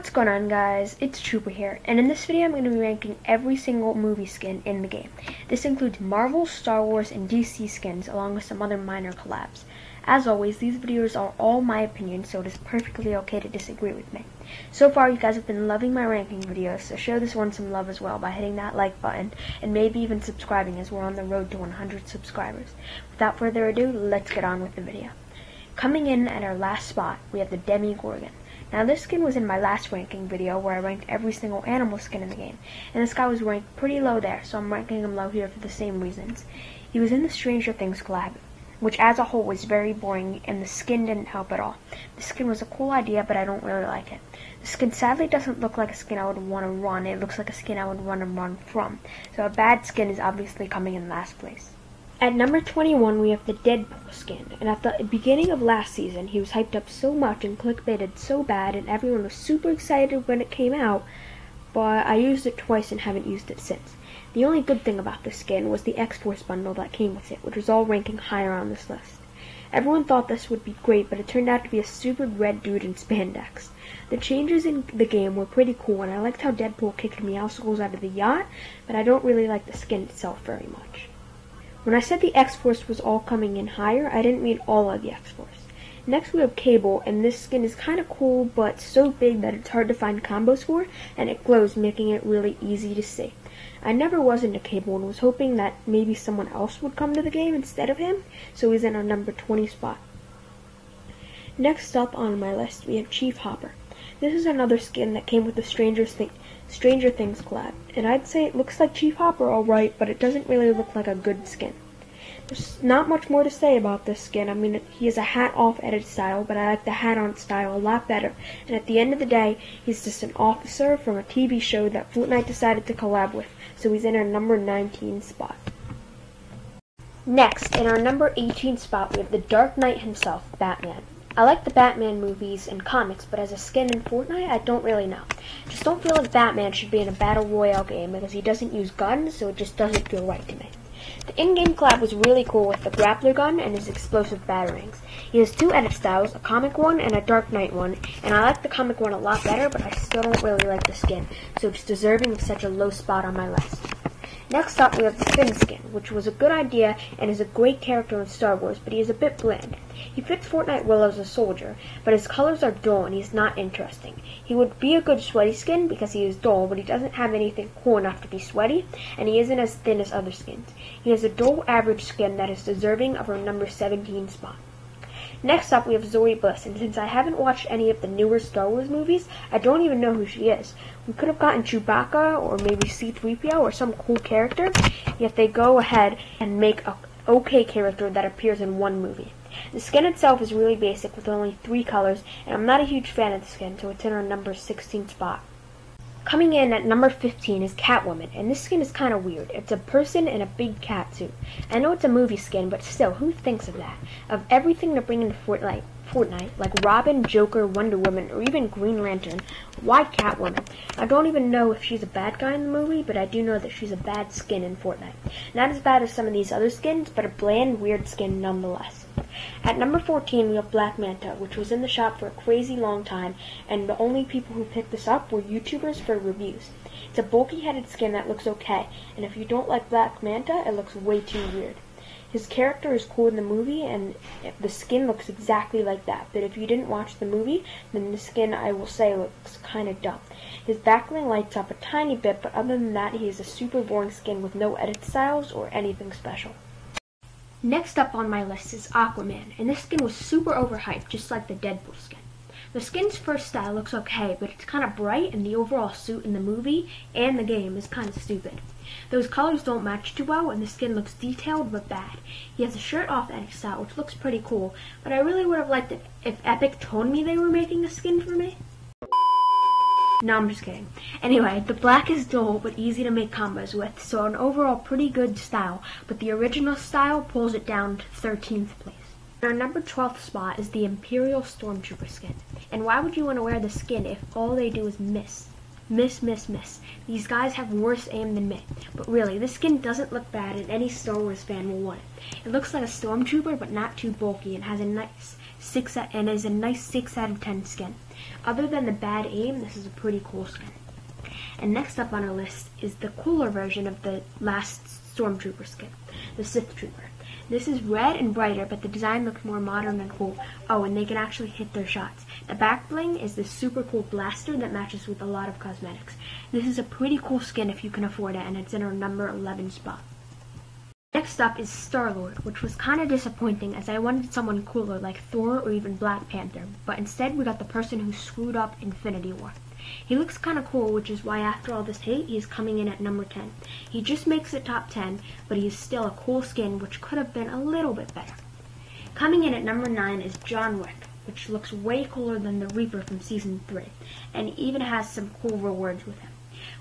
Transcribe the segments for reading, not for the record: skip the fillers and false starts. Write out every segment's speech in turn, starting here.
What's going on, guys? It's Trooper here, and in this video I'm going to be ranking every single movie skin in the game. This includes Marvel, Star Wars, and DC skins, along with some other minor collabs. As always, these videos are all my opinions, so it is perfectly okay to disagree with me. So far, you guys have been loving my ranking videos, so show this one some love as well by hitting that like button, and maybe even subscribing as we're on the road to 100 subscribers. Without further ado, let's get on with the video. Coming in at our last spot, we have the Demogorgon. Now this skin was in my last ranking video where I ranked every single animal skin in the game, and this guy was ranked pretty low there, so I'm ranking him low here for the same reasons. He was in the Stranger Things collab, which as a whole was very boring, and the skin didn't help at all. The skin was a cool idea, but I don't really like it. The skin sadly doesn't look like a skin I would want to run, it looks like a skin I would want to run from, so a bad skin is obviously coming in last place. At number 21, we have the Deadpool skin, and at the beginning of last season, he was hyped up so much and clickbaited so bad, and everyone was super excited when it came out, but I used it twice and haven't used it since. The only good thing about this skin was the X-Force bundle that came with it, which was all ranking higher on this list. Everyone thought this would be great, but it turned out to be a stupid red dude in spandex. The changes in the game were pretty cool, and I liked how Deadpool kicked Meowscles out of the yacht, but I don't really like the skin itself very much. When I said the X-Force was all coming in higher, I didn't mean all of the X-Force. Next we have Cable, and this skin is kind of cool, but so big that it's hard to find combos for, and it glows, making it really easy to see. I never was into Cable and was hoping that maybe someone else would come to the game instead of him, so he's in our number 20 spot. Next up on my list, we have Chief Hopper. This is another skin that came with the Stranger Things collab, and I'd say it looks like Chief Hopper alright, but it doesn't really look like a good skin. There's not much more to say about this skin. I mean, he has a hat-off edit style, but I like the hat-on style a lot better, and at the end of the day, he's just an officer from a TV show that Fortnite decided to collab with, so he's in our number 19 spot. Next, in our number 18 spot, we have the Dark Knight himself, Batman. I like the Batman movies and comics, but as a skin in Fortnite, I don't really know. Just don't feel like Batman should be in a Battle Royale game because he doesn't use guns, so it just doesn't feel right to me. The in-game collab was really cool with the grappler gun and his explosive batarangs. He has two edit styles, a comic one and a Dark Knight one, and I like the comic one a lot better, but I still don't really like the skin, so it's deserving of such a low spot on my list. Next up, we have the Finn skin, which was a good idea and is a great character in Star Wars, but he is a bit bland. He fits Fortnite well as a soldier, but his colors are dull and he's not interesting. He would be a good sweaty skin because he is dull, but he doesn't have anything cool enough to be sweaty, and he isn't as thin as other skins. He has a dull average skin that is deserving of our number 17 spot. Next up, we have Zoe Bliss, and since I haven't watched any of the newer Star Wars movies, I don't even know who she is. We could have gotten Chewbacca, or maybe C-3PO, or some cool character, yet they go ahead and make a okay character that appears in one movie. The skin itself is really basic with only 3 colors, and I'm not a huge fan of the skin, so it's in our number 16 spot. Coming in at number 15 is Catwoman, and this skin is kind of weird. It's a person in a big cat suit. I know it's a movie skin, but still, who thinks of that? Of everything to bring into Fortnite, like Robin, Joker, Wonder Woman, or even Green Lantern, why Catwoman? I don't even know if she's a bad guy in the movie, but I do know that she's a bad skin in Fortnite. Not as bad as some of these other skins, but a bland, weird skin nonetheless. At number 14, we have Black Manta, which was in the shop for a crazy long time, and the only people who picked this up were YouTubers for reviews. It's a bulky-headed skin that looks okay, and if you don't like Black Manta, it looks way too weird. His character is cool in the movie, and the skin looks exactly like that, but if you didn't watch the movie, then the skin, I will say, looks kind of dumb. His backbling lights up a tiny bit, but other than that, he is a super boring skin with no edit styles or anything special. Next up on my list is Aquaman, and this skin was super overhyped, just like the Deadpool skin. The skin's first style looks okay, but it's kind of bright, and the overall suit in the movie and the game is kind of stupid. Those colors don't match too well, and the skin looks detailed but bad. He has a shirt-off edit style, which looks pretty cool, but I really would have liked it if Epic told me they were making a skin for me. No, I'm just kidding. Anyway, the black is dull but easy to make combos with, so an overall pretty good style, but the original style pulls it down to 13th place. Our number 12th spot is the Imperial Stormtrooper skin. And why would you want to wear the skin if all they do is miss? Miss, miss, miss. These guys have worse aim than me. But really, this skin doesn't look bad and any Star Wars fan will want it. It looks like a Stormtrooper but not too bulky and has a nice and is a nice 6 out of 10 skin. Other than the bad aim, this is a pretty cool skin. And next up on our list is the cooler version of the last Stormtrooper skin, the Sith Trooper. This is red and brighter, but the design looks more modern and cool. Oh, and they can actually hit their shots. The back bling is this super cool blaster that matches with a lot of cosmetics. This is a pretty cool skin if you can afford it, and it's in our number 11 spot. Next up is Starlord, which was kind of disappointing as I wanted someone cooler like Thor or even Black Panther, but instead we got the person who screwed up Infinity War. He looks kind of cool, which is why after all this hate, he is coming in at number 10. He just makes it top 10, but he is still a cool skin, which could have been a little bit better. Coming in at number 9 is John Wick, which looks way cooler than the Reaper from Season 3, and even has some cool rewards with him.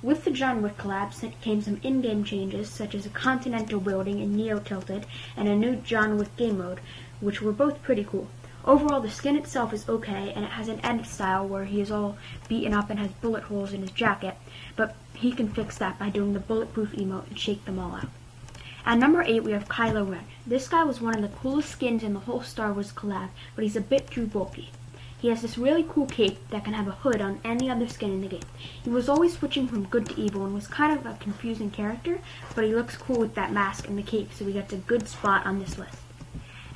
With the John Wick collabs came some in-game changes, such as a Continental building in Neo Tilted, and a new John Wick game mode, which were both pretty cool. Overall, the skin itself is okay, and it has an edit style where he is all beaten up and has bullet holes in his jacket, but he can fix that by doing the bulletproof emote and shake them all out. At number 8, we have Kylo Ren. This guy was one of the coolest skins in the whole Star Wars collab, but he's a bit too bulky. He has this really cool cape that can have a hood on any other skin in the game. He was always switching from good to evil and was kind of a confusing character, but he looks cool with that mask and the cape, so he gets a good spot on this list.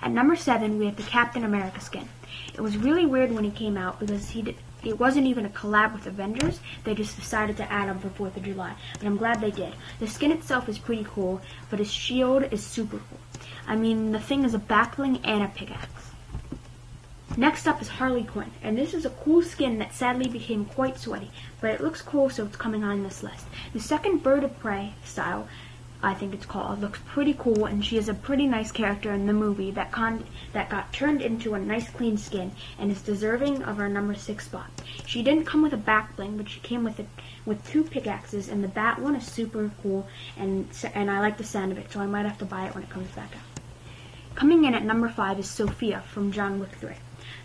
At number 7, we have the Captain America skin. It was really weird when he came out because it wasn't even a collab with Avengers. They just decided to add him for 4th of July, but I'm glad they did. The skin itself is pretty cool, but his shield is super cool. I mean, the thing is a backbling and a pickaxe. Next up is Harley Quinn, and this is a cool skin that sadly became quite sweaty, but it looks cool, so it's coming on this list. The second Bird of Prey style, I think it's called, looks pretty cool, and she is a pretty nice character in the movie that got turned into a nice clean skin and is deserving of our number 6 spot. She didn't come with a back bling, but she came with 2 pickaxes, and the bat one is super cool, and I like the sound of it, so I might have to buy it when it comes back out. Coming in at number 5 is Sophia from John Wick 3.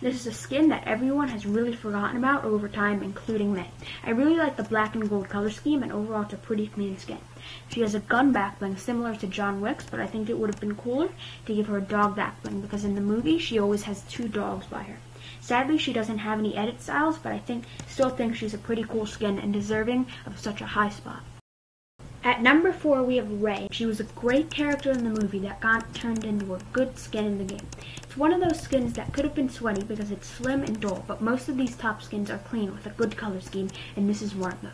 This is a skin that everyone has really forgotten about over time, including me. I really like the black and gold color scheme, and overall it's a pretty clean skin. She has a gun back bling similar to John Wick's, but I think it would have been cooler to give her a dog back bling because in the movie she always has 2 dogs by her. Sadly, she doesn't have any edit styles, but I still think she's a pretty cool skin and deserving of such a high spot. At number 4, we have Rey. She was a great character in the movie that got turned into a good skin in the game. It's one of those skins that could have been sweaty because it's slim and dull, but most of these top skins are clean with a good color scheme, and this is one of those.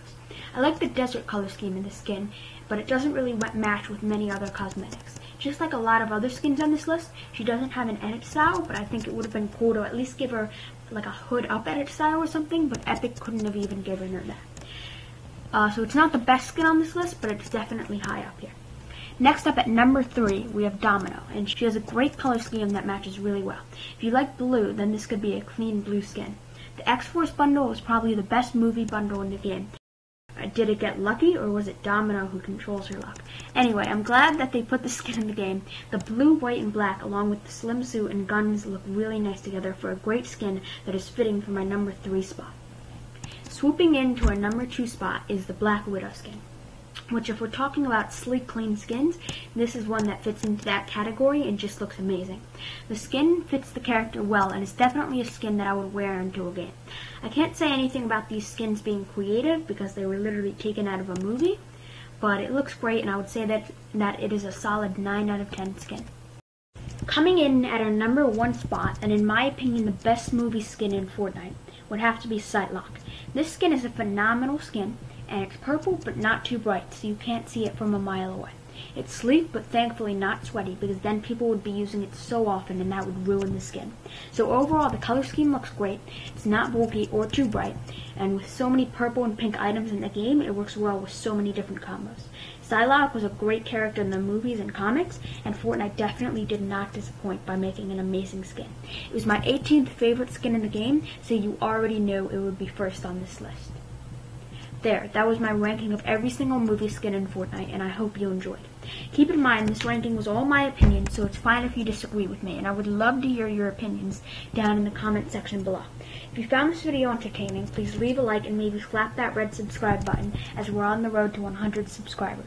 I like the desert color scheme in this skin, but it doesn't really match with many other cosmetics. Just like a lot of other skins on this list, she doesn't have an edit style, but I think it would have been cool to at least give her like a hood up edit style or something, but Epic couldn't have even given her that. So it's not the best skin on this list, but it's definitely high up here. Next up at number 3, we have Domino, and she has a great color scheme that matches really well. If you like blue, then this could be a clean blue skin. The X-Force bundle was probably the best movie bundle in the game. Did it get lucky, or was it Domino who controls her luck? Anyway, I'm glad that they put the skin in the game. The blue, white, and black, along with the slim suit and guns, look really nice together for a great skin that is fitting for my number 3 spot. Swooping into our number 2 spot is the Black Widow skin, which if we're talking about sleek, clean skins, this is one that fits into that category and just looks amazing. The skin fits the character well, and it's definitely a skin that I would wear into a game. I can't say anything about these skins being creative because they were literally taken out of a movie, but it looks great, and I would say that it is a solid 9 out of 10 skin. Coming in at our number 1 spot, and in my opinion the best movie skin in Fortnite, would have to be Psylocke. This skin is a phenomenal skin, and it's purple but not too bright, so you can't see it from a mile away. It's sleek but thankfully not sweaty, because then people would be using it so often and that would ruin the skin. So overall, the color scheme looks great. It's not bulky or too bright, and with so many purple and pink items in the game, it works well with so many different combos. Psylocke was a great character in the movies and comics, and Fortnite definitely did not disappoint by making an amazing skin. It was my 18th favorite skin in the game, so you already knew it would be first on this list. There, that was my ranking of every single movie skin in Fortnite, and I hope you enjoyed. Keep in mind, this ranking was all my opinion, so it's fine if you disagree with me, and I would love to hear your opinions down in the comment section below. If you found this video entertaining, please leave a like and maybe slap that red subscribe button, as we're on the road to 100 subscribers.